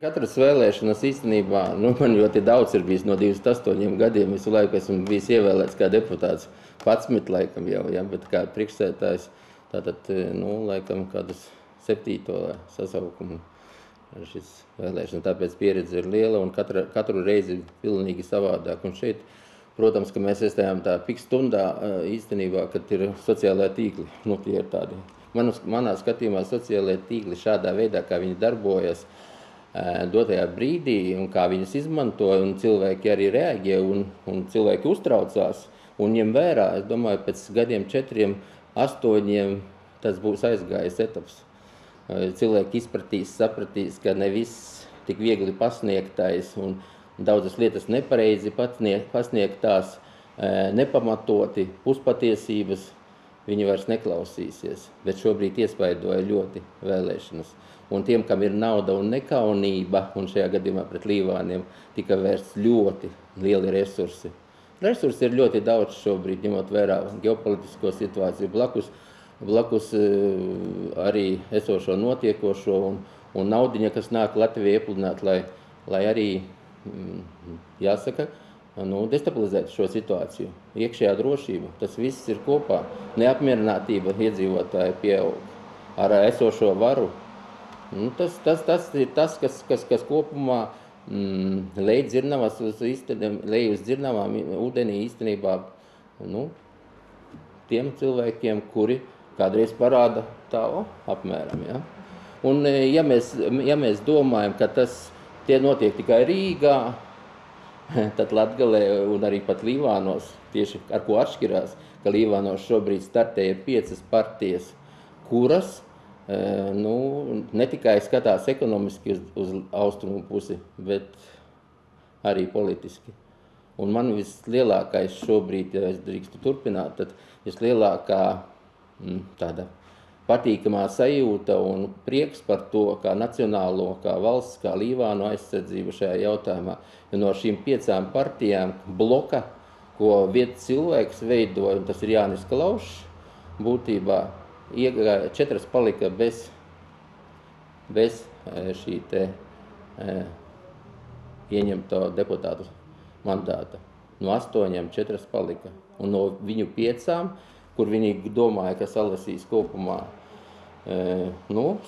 Katras vēlēšanas īstenībā, man ļoti daudz ir bijis no 28 gadiem. Visu laiku esmu bijis ievēlēts kā deputāts 11 laikam jau, ja, bet kā priekšsēdētājs, tātad, laikam kādus 7. sasaukumu šis vēlēšana. Tāpēc pieredze ir liela un katru reizi pilnīgi savādāk. Un šeit, protams, ka mēs esam tā pikstundā īstenībā, kad ir sociālā tīkli. Tie ir tādi. Manā skatījumā sociālajie tīkli šādā veidā, kā viņi darbojas, dotajā brīdī un kā viņas izmanto, un cilvēki arī reaģē, un cilvēki uztraucās un ņem vērā. Es domāju, pēc gadiem 4, 8 tas būs aizgājis etaps. Cilvēki izpratīs, sapratīs, ka ne viss tik viegli pasniegtais un daudzas lietas nepareizi pasniegtās, nepamatoti, puspatiesības, viņi vairs neklausīsies. Bet šobrīd iespaidoja ļoti vēlēšanas. Un tiem, kam ir nauda un nekaunība, un šajā gadījumā pret Līvāniem, tika vērsts ļoti lieli resursi. Resursi ir ļoti daudz šobrīd, ņemot vērā ģeopolitisko situāciju, blakus arī esošo notiekošo un naudiņa, kas nāk Latvijai iepludināt, lai arī, jāsaka, destabilizētu šo situāciju. Iekšējā drošība, tas viss ir kopā. Neapmierinātība iedzīvotāji pieaug ar esošo varu. Tas ir tas, kas kopumā lej uz dzirnavām ūdenī īstenībā tiem cilvēkiem, kuri kādreiz parāda tā apmēram. Ja? Un ja mēs domājam, ka tie notiek tikai Rīgā, tad Latgalē un arī pat Līvānos, tieši ar ko atšķirās, ka Līvānos šobrīd startēja 5 partijas, kuras ne tikai skatās ekonomiski uz austrumu pusi, bet arī politiski. Un man vislielākais šobrīd, ja es drīkstu turpināt, tad vislielākā tāda patīkamā sajūta un prieks par to, kā nacionālo, kā valsts, kā Līvānu aizsardzību šajā jautājumā. Jo no šīm 5 partijām bloka, ko vietas cilvēks veidoja, un tas ir Jānis Klaušs, būtībā 4 palika bez šī te ieņemto deputātu mandāta. No 8 4 palika. Un no viņu 5, kur viņi domāja, ka salasīs kopumā,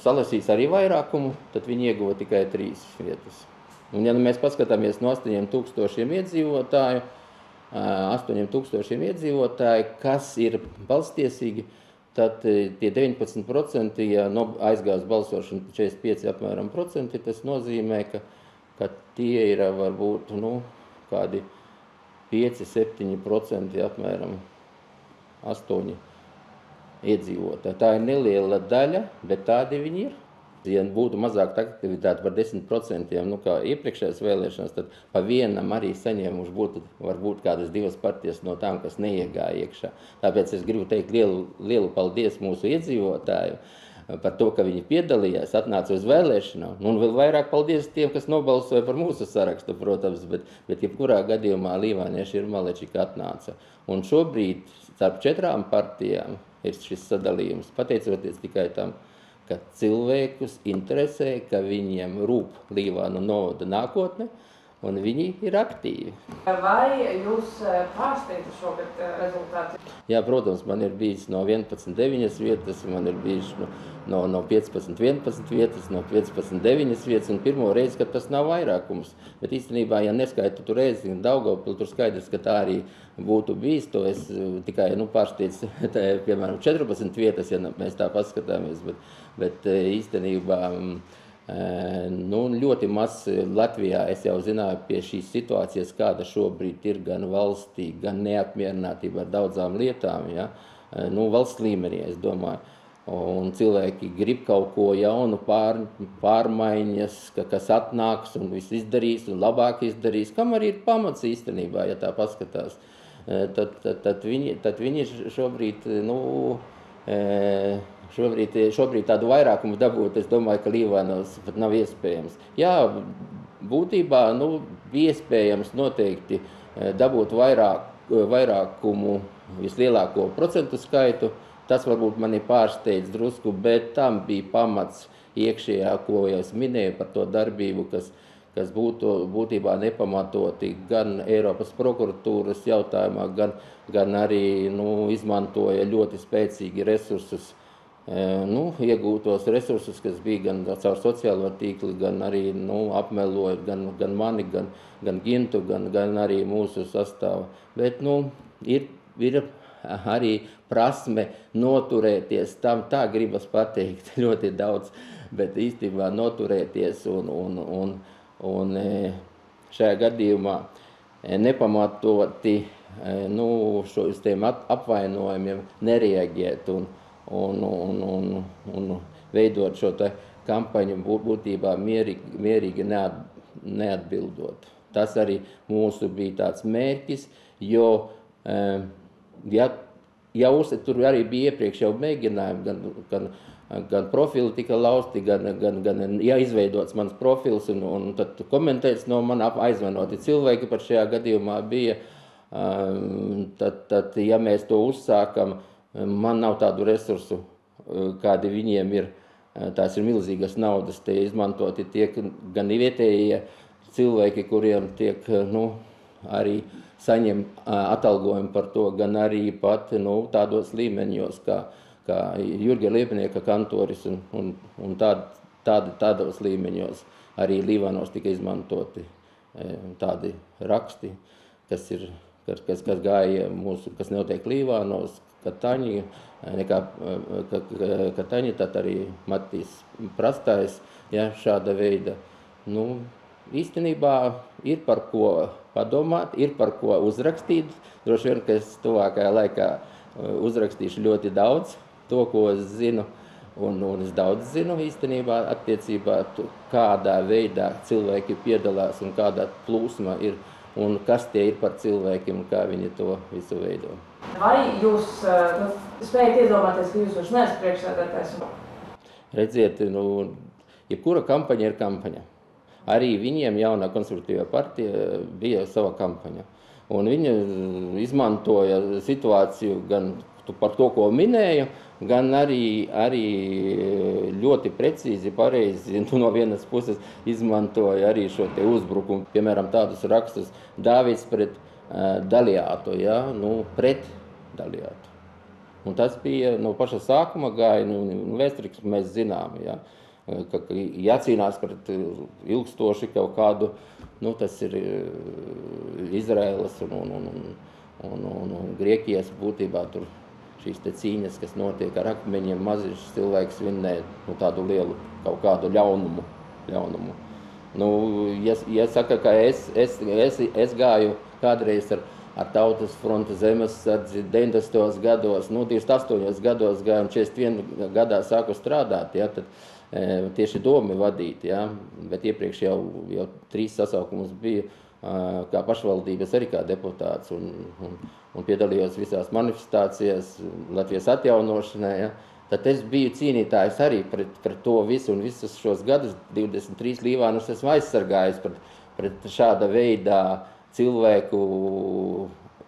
salasīs arī vairākumu, tad viņi ieguva tikai 3 vietas. Un ja mēs paskatāmies no 8000 iedzīvotāju, kas ir balsstiesīgi, tad tie 19%, ja aizgās balsošana 45 apmēram procenti, tas nozīmē, ka tie ir varbūt kādi 5–7% apmēram 8 iedzīvotāji. Tā ir neliela daļa, bet tādi viņi ir. Ja būtu mazāk aktivitāte par 10%, kā iepriekšējās vēlēšanas, tad pa vienam arī saņēmuši būtu varbūt kādas 2 partijas no tām, kas neiegāja iekšā. Tāpēc es gribu teikt lielu paldies mūsu iedzīvotāju par to, ka viņi piedalījās, atnāca uz vēlēšanām. Un vēl vairāk paldies tiem, kas nobalsoja par mūsu sarakstu, protams, bet jebkurā gadījumā līvānieši ir maleči, ka atnāca. Un šobrīd starp 4 partijām ir šis sadalījums, pateicoties tikai tam, ka cilvēkus interesē, ka viņiem rūp Līvānu novada nākotne, un viņi ir aktīvi. Vai jūs pārsteidza šogad rezultāti? Jā, protams, man ir bijis no 11 9 vietas, man ir bijis no 15 11 vietas, no 15 9 vietas, un pirmo reizi, kad tas nav vairākums. Bet īstenībā, ja neskaitu tur reizi Daugavpili, tur skaidrs, ka tā arī būtu bijis, to es tikai pārsteidzu, piemēram, 14 vietas, ja mēs tā paskatāmies, bet īstenībā ļoti maz Latvijā es jau zināju pie šīs situācijas, kāda šobrīd ir gan valstī, gan neapmierinātība ar daudzām lietām, ja? Valsts līmenī, es domāju. Un cilvēki grib kaut ko jaunu, pārmaiņas, kas atnāks un viss izdarīs un labāk izdarīs, kam arī ir pamats īstenībā, ja tā paskatās. Tad viņi šobrīd, šobrīd tādu vairākumu dabūt, es domāju, ka Līvānos pat nav iespējams. Jā, būtībā bija iespējams noteikti dabūt vairākumu, vislielāko procentu skaitu, Tas varbūt mani pārsteidz drusku, bet tam bija pamats iekšējā, ko jau es minēju par to darbību, kas būtu būtībā nepamatoti gan Eiropas prokuratūras jautājumā, gan arī izmantoja ļoti spēcīgi resursus, iegūtos resursus, kas bija gan caur sociālo tīkli, gan arī apmeloja gan mani, gan Gintu, gan arī mūsu sastāvu. Bet ir arī prasme noturēties tam, tā gribas pateikt ļoti daudz, bet īstenībā noturēties un šajā gadījumā nepamatoti šos tiem apvainojumiem nereaģēt un veidot šo kampaņu būtībā mierīgi neatbildot. Tas arī mūsu bija tāds mērķis, jo tur arī bija iepriekš jau mēģinājumi, gan profili tika lausti, gan izveidots mans profils, un tad komentēts no man aizvainoti cilvēki par šajā gadījumā bija. Tad, ja mēs to uzsākam, man nav tādu resursu, kādi viņiem ir. Tās ir milzīgas naudas, tie izmantoti tiek gan vietējie cilvēki, kuriem tiek arī saņem atalgojumu par to, gan arī pat tādos līmeņos, kā Jurga Liepnieka kantoris un tādos līmeņos arī Līvānos tika izmantoti tādi raksti, kas gāja kas notiek Līvānos, Kataņi, tad arī Matīs Prastais, šāda veida. Īstenībā ir par ko padomāt, ir par ko uzrakstīt. Droši vien, ka es tuvākajā laikā uzrakstīšu ļoti daudz to, ko es zinu, un es daudz zinu īstenībā attiecībā, kādā veidā cilvēki piedalās un kādā plūsma ir, un kas tie ir par cilvēkiem un kā viņi to visu veido. Vai jūs spējat iedomāties, ka jūs vairs neesat priekšsēdētājs? Redziet, jebkura kampaņa ir kampaņa. Arī viņiem jaunā konservatīvā partija bija sava kampaņa. Un viņi izmantoja situāciju gan par to, ko minēju, gan arī ļoti precīzi, pareizi, no vienas puses izmantoja arī šo te uzbrukumu. Piemēram, tādus rakstus Dāvids pret Dalijātu, pret Dalijātu. Un tas bija no paša sākuma gāja, vēsturiski mēs zinām, ka jācīnās pret ilgstoši kaut kādu, tas ir Izraēlas un Grieķijas būtībā tur šīs te cīņas, kas notiek ar akmeņiem, mazišs cilvēks vinnē tādu lielu kaut kādu ļaunumu. Ja saka, ka es gāju kādreiz ar Tautas fronta zemesardzi 90. gados, 28. gados gāju un 41. gadā sāku strādāt, tad tieši domi vadīt, bet iepriekš jau 3 sasaukumus bija kā pašvaldības arī kā deputāts un piedalījos visās manifestācijās Latvijas atjaunošanai, tad es biju cīnītājs arī pret to visu un visus šos gadus, 23 Līvānus esmu aizsargājis pret šāda veidā cilvēku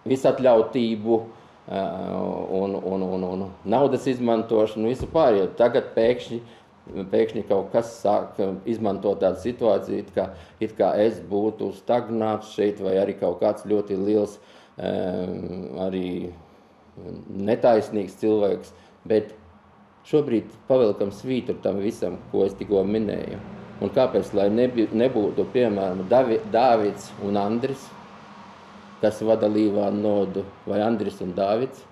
visatļautību un naudas izmantošanu, visu pārējo. Tagad pēkšņi kaut kas sāk izmantot tādu situāciju, it kā es būtu stagnāts šeit vai arī kaut kāds ļoti liels, arī netaisnīgs cilvēks, bet šobrīd pavelkam svītru tam visam, ko es tikko minēju. Un kāpēc, lai nebūtu, piemēram, Dāvids un Andris, kas vada Līvānu nodu, vai Andris un Dāvids,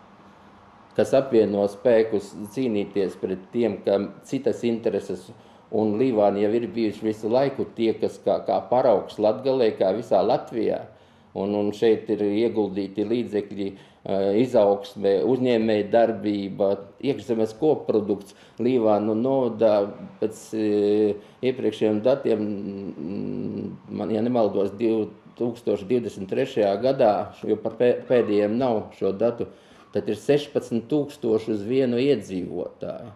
kas apvieno spēkus cīnīties pret tiem, kam citas intereses, un Līvāni jau ir bijuši visu laiku tie, kas kā paraugs Latgalē, kā visā Latvijā, un šeit ir ieguldīti līdzekļi, izaugsme, uzņēmēja darbība, iekšzemes koprodukts Līvānu nodā pēc iepriekšējiem datiem, ja nemaldos, 2023. gadā, jo par pēdējiem nav šo datu, tad ir 16,000 uz vienu iedzīvotāju.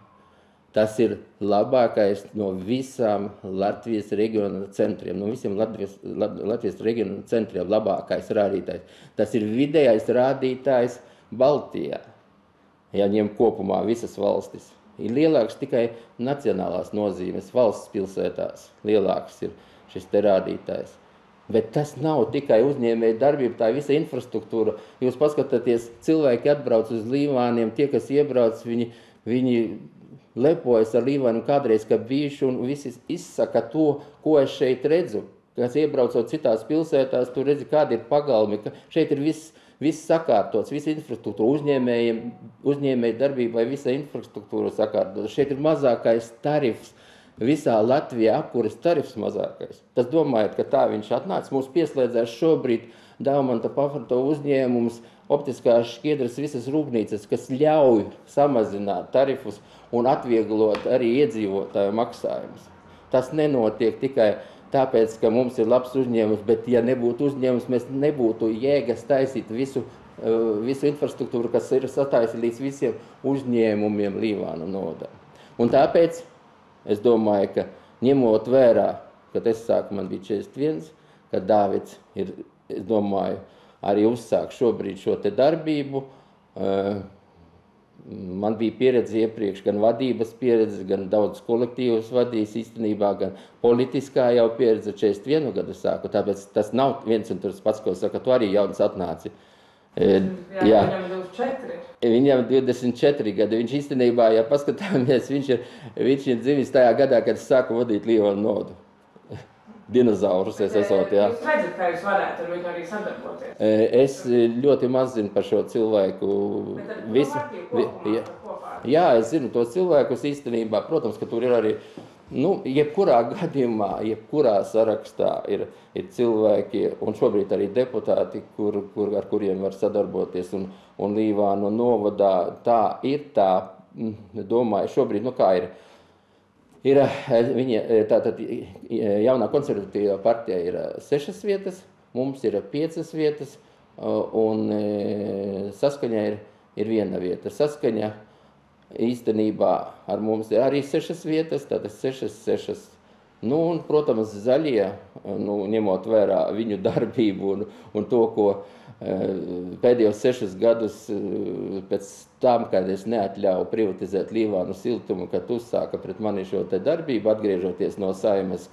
Tas ir labākais no visām Latvijas reģiona centriem, no visiem Latvijas reģiona centriem labākais rādītājs. Tas ir vidējais rādītājs Baltijā. ja ņem kopumā visas valstis, ir lielāks tikai nacionālās nozīmes valsts pilsētās. Lielāks ir šis te rādītājs. Bet tas nav tikai uzņēmēja darbība, tā ir visa infrastruktūra. Jūs paskatāties, cilvēki atbrauc uz Līvāniem, tie, kas iebrauc, viņi lepojas ar Līvānu kādreiz, ka bijuši, un visi izsaka to, ko es šeit redzu. Kas iebraucot citās pilsētās, tu redzi, kādi ir pagalmi, ka šeit ir viss sakārtots, visa infrastruktūra, uzņēmēja darbībai visa infrastruktūra sakārtots. Šeit ir mazākais tarifs. Visā Latvijā apkuras tarifs mazākais. Tas domājot, ka tā viņš atnāca, mums pieslēdzās šobrīd Daumanta Pafarto uzņēmums, optiskās šķiedras visas rūpnīcas, kas ļauj samazināt tarifus un atvieglot arī iedzīvotāju maksājumus. Tas nenotiek tikai tāpēc, ka mums ir labs uzņēmums, bet ja nebūtu uzņēmums, mēs nebūtu jēgas taisīt visu infrastruktūru, kas ir sataisīta līdz visiem uzņēmumiem Līvānu novadā. Un tāpēc es domāju, ka ņemot vērā, kad es sāku, man bija 41, kad Dāvids ir, es domāju, arī uzsāk šobrīd šo te darbību. Man bija pieredze iepriekš, gan vadības pieredze, gan daudz kolektīvus vadījis īstenībā, gan politiskā jau pieredze 41 gadu sāku, tāpēc tas nav viens un tas pats, ko saka, tu arī jauns atnāci. Jā, viņam 24. Viņam 24 gadi. Viņš īstenībā, ja paskatāmies, viņš ir dzimis tajā gadā, kad es sāku vadīt Līvānu novadu. Dinozaurus es esot, jā. Jūs redzat, kā jūs varētu ar viņu arī sadarboties? Es ļoti maz zinu par šo cilvēku. Jā, es zinu tos cilvēkus īstenībā. Protams, ka tur ir arī, jebkurā gadījumā, jebkurā sarakstā ir cilvēki, un šobrīd arī deputāti, ar kuriem var sadarboties, un Līvānu novadā tā ir tā, domāju, šobrīd, kā ir viņa, tātad jaunā konservatīvā partija ir 6 vietas, mums ir 5 vietas, un Saskaņā ir 1 vieta. Saskaņa īstenībā ar mums ir arī 6 vietas, tātad 6. Un, protams, zaļie, ņemot vērā viņu darbību un to, ko pēdējos 6 gadus pēc tam, kad es neatļauju privatizēt Līvānu siltumu, kad uzsāka pret mani šo te darbību, atgriežoties no Saimes,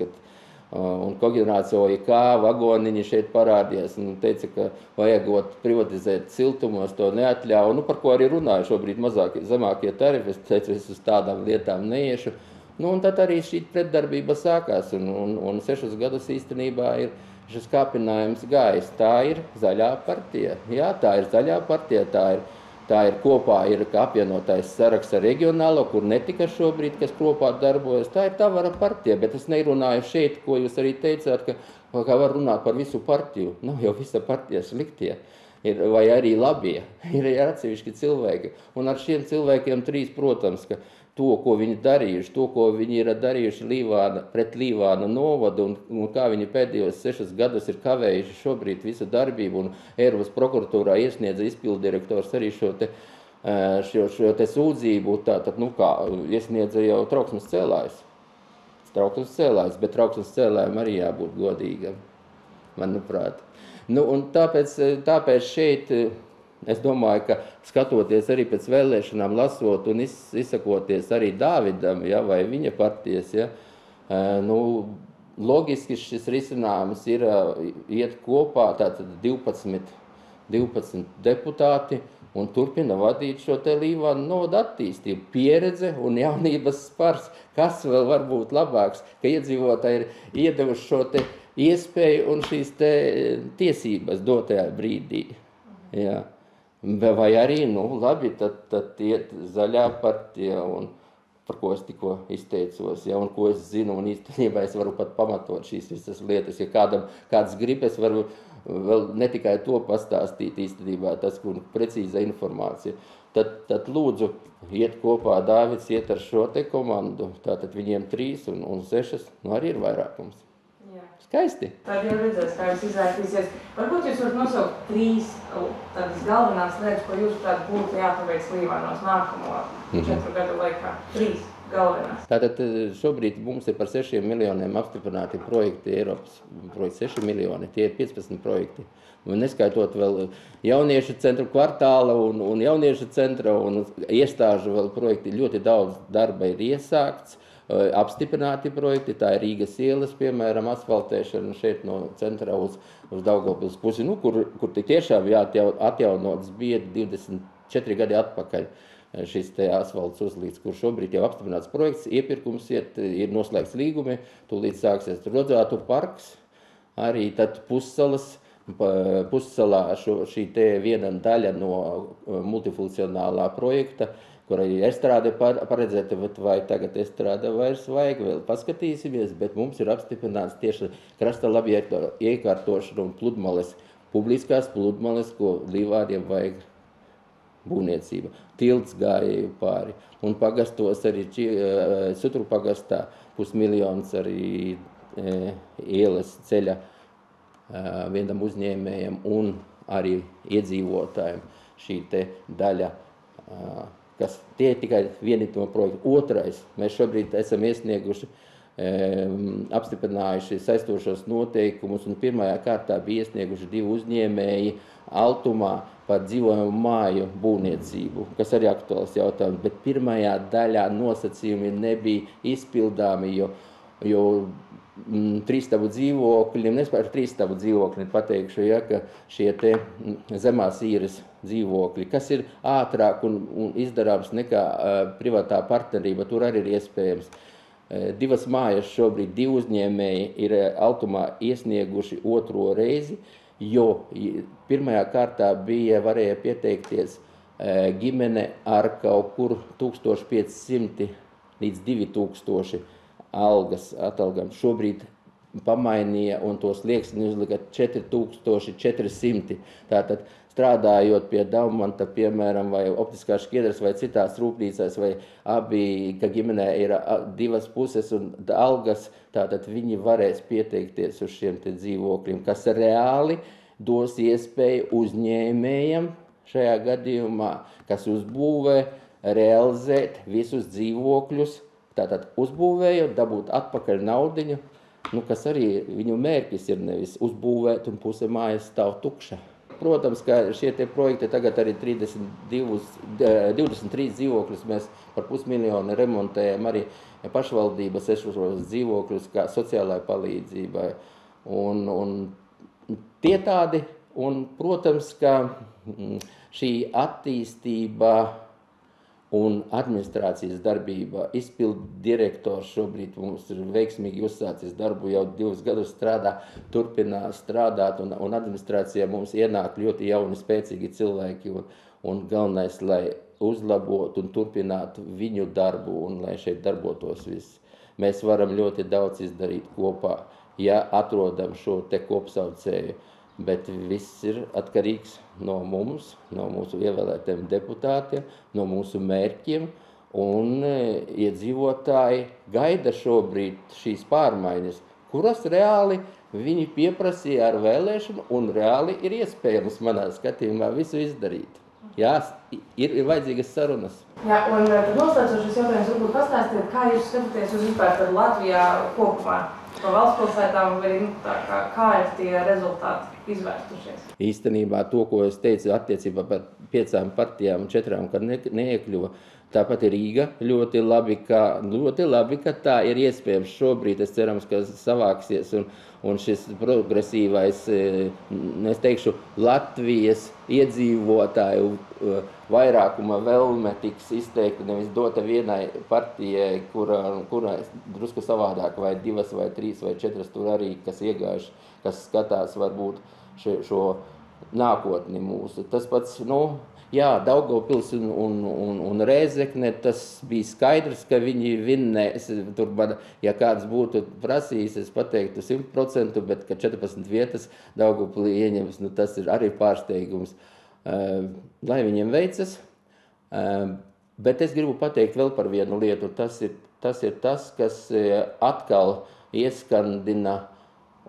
un koģenerācija OIK vagoniņi šeit parādījās un teica, ka vajagot privatizēt siltumu, es to neatļauju, par ko arī runāju šobrīd zemākie tarifi, es teicu, es uz tādām lietām neiešu. Un tad arī šī pretdarbība sākās, un 6 gadus īstenībā ir šis kāpinājums gājis. Tā ir zaļā partija. Jā, tā ir zaļā partija, tā ir kopā apvienotais saraksts ar reģionālo, kur netika šobrīd, kas kopā darbojas. Tā ir Tavara partija, bet es nerunāju šeit, ko jūs arī teicāt, ka var runāt par visu partiju. Nav jau visa partija sliktie, vai arī labie, ir atsevišķi cilvēki. Un ar šiem cilvēkiem 3, protams, ka to, ko viņi darījuši, to, ko viņi ir darījuši pret Līvānu novadu un kā viņi pēdējos 6 gadus ir kavējuši šobrīd visu darbību, un Eiropas prokuratūrā iesniedza izpilddirektors arī šo te sūdzību, tātad, iesniedza jau trauksmes cēlājs. Bet trauksmes cēlājiem arī jābūt godīgam, manuprāt. Un tāpēc šeit es domāju, ka skatoties arī pēc vēlēšanām, lasot un izsakoties arī Dāvidam, vai viņa partijas, logiski šis risinājums ir iet kopā, tātad 12 deputāti un turpina vadīt šo te Līvānu novadu attīstību. Pieredze un jaunības spars, kas vēl var būt labāks, ka iedzīvotāji ir iedevuši šo te iespēju un šīs te tiesības dotajā brīdī. Jā. Vai arī, labi, tad iet zaļā partija, un par ko es tikko izteicos, un ko es zinu, un īstenībā es varu pat pamatot šīs visas lietas. Ja kāds grib, es varu vēl ne tikai to pastāstīt īstenībā, tas, kur precīza informācija. Tad lūdzu, iet kopā Dāvids, iet ar šo te komandu, tātad viņiem 3 un 6, arī ir vairākums. Skaisti. Tad jau redzēs, kā jūs izvērtīsies. Varbūt jūs varat nosaukt 3 tādas galvenās lietas, ko jūs prāt būtu jāpaveic Līvānos nākamo 4 gadu laikā. 3. galvenās? Tātad šobrīd mums ir par 6 miljoniem apstiprināti projekti, Eiropas projekti 6 miljoni, tie ir 15 projekti. Un neskaitot vēl jauniešu centru kvartāla un jauniešu centra un iestāžu vēl projekti, ļoti daudz darba ir iesākts, apstiprināti projekti, tā ir Rīgas ielas, piemēram, asfaltēšana šeit no centra uz Daugavpils pusi, kur tiešām atjaunots bija 24 gadi atpakaļ. Šis te asfalts uzlīts, kur šobrīd jau apstiprināts projekts, iepirkums ir noslēgts līgumi, tūlīt sāksies Rodzātu parks, arī tad pussalā šī te viena daļa no multifunkcionālā projekta, kura ir estrāde paredzēta, bet vai tagad estrāde vairs vajag, vēl paskatīsimies, bet mums ir apstiprināts tieši krasta labi iekārtošana un pludmales, publiskās pludmales, ko Līvādiem vajag būvniecība. Tilts gāja pāri. Un pagastos arī Sutru pagastā 500 000 arī ielas ceļa vienam uzņēmējam un arī iedzīvotājiem šī te daļa, kas tie tikai vieni no projektu. Otrais, mēs šobrīd esam iesnieguši, apstiprinājuši saistošos noteikumus un pirmajā kārtā bija iesnieguši 2 uzņēmēji Altumā par dzīvojamu māju būvniecību, kas arī aktuāls jautājums, bet pirmajā daļā nosacījumi nebija izpildāmi, jo 3-stabu dzīvokļiem, nespēr 3-stabu dzīvokļi, pateikšu, ka šie te zemās īres dzīvokļi, kas ir ātrāk un izdarāms nekā privātā partnerība, tur arī ir iespējams. 2 mājas šobrīd 2 uzņēmēji ir Altumā iesnieguši 2. reizi, jo pirmajā kārtā varēja pieteikties ģimene ar kaut kur 1500 līdz 2000 atalgam. Šobrīd pamainīja un tos slieksni uzlika 4400. Tātad strādājot pie Daumanta, piemēram, vai optiskās šķiedras vai citās rūpnīcās, vai abi, ka ģimenē ir 2 puses un algas, tātad viņi varēs pieteikties uz šiem te dzīvokļiem, kas reāli dos iespēju uzņēmējiem šajā gadījumā, kas uzbūvē, realizēt visus dzīvokļus, tātad uzbūvējot, dabūt atpakaļ naudiņu, kas arī viņu mērķis ir nevis uzbūvēt un puse mājas stāv tukša. Protams, ka šie tie projekti tagad arī 23 dzīvokļus mēs par 500 000 remontējam arī pašvaldības esošos dzīvokļus kā sociālai palīdzībai. Un tie tādi, un protams, ka šī attīstība un administrācijas darbība, izpildu direktors šobrīd mums ir veiksmīgi uzsācis darbu, jau 2 gadus strādā, turpinās strādāt, un administrācijā mums ienāk ļoti jauni, spēcīgi cilvēki, un galvenais, lai uzlabotu un turpinātu viņu darbu, un lai šeit darbotos viss. Mēs varam ļoti daudz izdarīt kopā, ja atrodam šo te kopsaucēju, bet viss ir atkarīgs no mums, no mūsu ievēlētiem deputātiem, no mūsu mērķiem, un iedzīvotāji gaida šobrīd šīs pārmaiņas, kuras reāli viņi pieprasīja ar vēlēšanu, un reāli ir iespējams manā skatījumā visu izdarīt. Jā, ir vajadzīgas sarunas. Jā, un noslēdzošais jautājums varbūt pastāstiet, kā jūs skatāties uz vispār Latvijā kopumā? Pa valsts pilsētām, vai kā ir tie rezultāti izvērstušies? Īstenībā to, ko es teicu attiecībā par 5 partijām un 4, kad neiekļuva, tāpat ir Rīga ļoti labi, ka tā ir iespējams šobrīd. Es cerams, ka savāksies un šis progresīvais, es teikšu, Latvijas iedzīvotāju vairākuma vēlme tiks izteikta, nevis dota vienai partijai, kurā drusku savādāk, vai 2 vai 3 vai 4 tur arī, kas iegājuši, kas skatās varbūt šo nākotni mūsu. Tas pats, Daugavpils un Rēzekne, tas bija skaidrs, ka viņi vinnēs. Tur, ja kāds būtu prasījis, es pateiktu 100%, bet ka 14 vietas Daugavpilī ieņems, tas ir arī pārsteigums. Lai viņiem veicas, bet es gribu pateikt vēl par vienu lietu. Tas ir tas, kas atkal ieskandina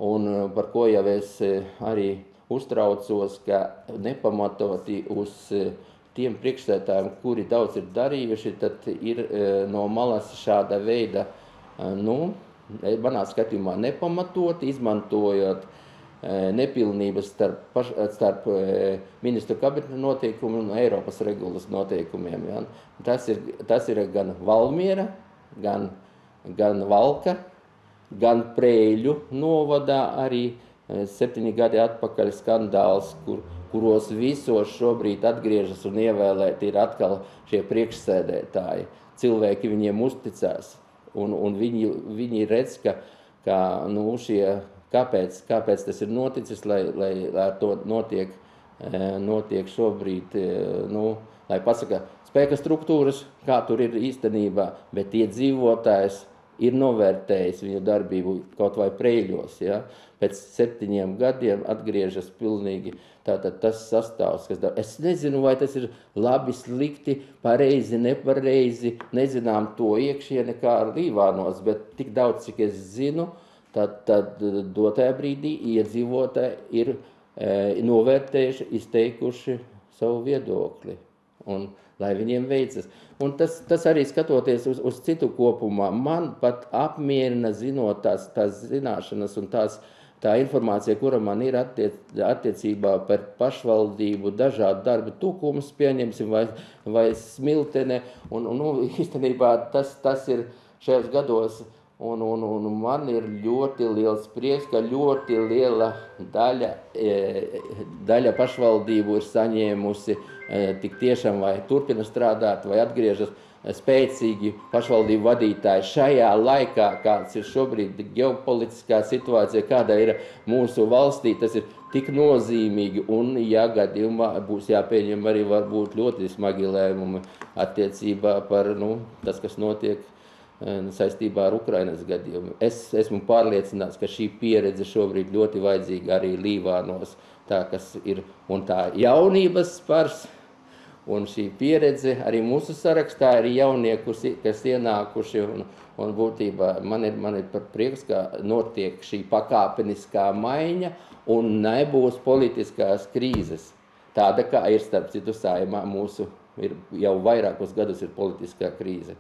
un par ko jau es arī uztraucos, ka nepamatoti uz tiem priekšsēdētājiem, kuri daudz ir darījuši, tad ir no malas šāda veida, manā skatījumā nepamatot, izmantojot nepilnības starp ministru kabineta noteikumu un Eiropas regulas noteikumiem. Ja? Tas ir gan Valmiera, gan Valka, gan Prēļu novadā arī 7 gadi atpakaļ skandāls, kuros visos šobrīd atgriežas un ievēlēti ir atkal šie priekšsēdētāji. Cilvēki viņiem uzticās, un viņi redz, kāpēc tas ir noticis, lai ar to notiek šobrīd, lai pasaka spēka struktūras, kā tur ir īstenībā, bet iedzīvotājs ir novērtējis viņu darbību kaut vai Prēļos, ja? Pēc 7 gadiem atgriežas pilnīgi tātad tas sastāvs, kas es nezinu, vai tas ir labi, slikti, pareizi, nepareizi, nezinām to iekšieni kā Līvānos, bet tik daudz, cik es zinu, tad dotajā brīdī iedzīvotāji ir novērtējuši, izteikuši savu viedokli. Un lai viņiem veicas. Un tas arī skatoties uz citu kopumā, man pat apmierina zinot tās zināšanas un tā informācija, kura man ir attiecībā par pašvaldību, dažādu darbu tūkumus, pieņemsim, vai smiltene, un īstenībā tas ir šajos gados, un man ir ļoti liels prieks, ka ļoti liela daļa pašvaldību ir saņēmusi tik tiešām vai turpina strādāt, vai atgriežas spēcīgi pašvaldību vadītāji šajā laikā, kāds ir šobrīd ģeopolitiskā situācija, kāda ir mūsu valstī, tas ir tik nozīmīgi, un ja gadījumā būs jāpieņem arī varbūt ļoti smagi lēmumi attiecībā par tas, kas notiek saistībā ar Ukrainas gadījumu. Es esmu pārliecināts, ka šī pieredze šobrīd ļoti vajadzīga arī Līvānos, tā kas ir, un tā jaunības spars, un šī pieredze arī mūsu sarakstā ir jaunieši, kas ienākuši, un būtībā man ir par prieks, ka notiek šī pakāpeniskā maiņa, un nebūs politiskās krīzes. Tāda, kā ir starp citu Saeimā mūsu, jau vairākus gadus ir politiskā krīze.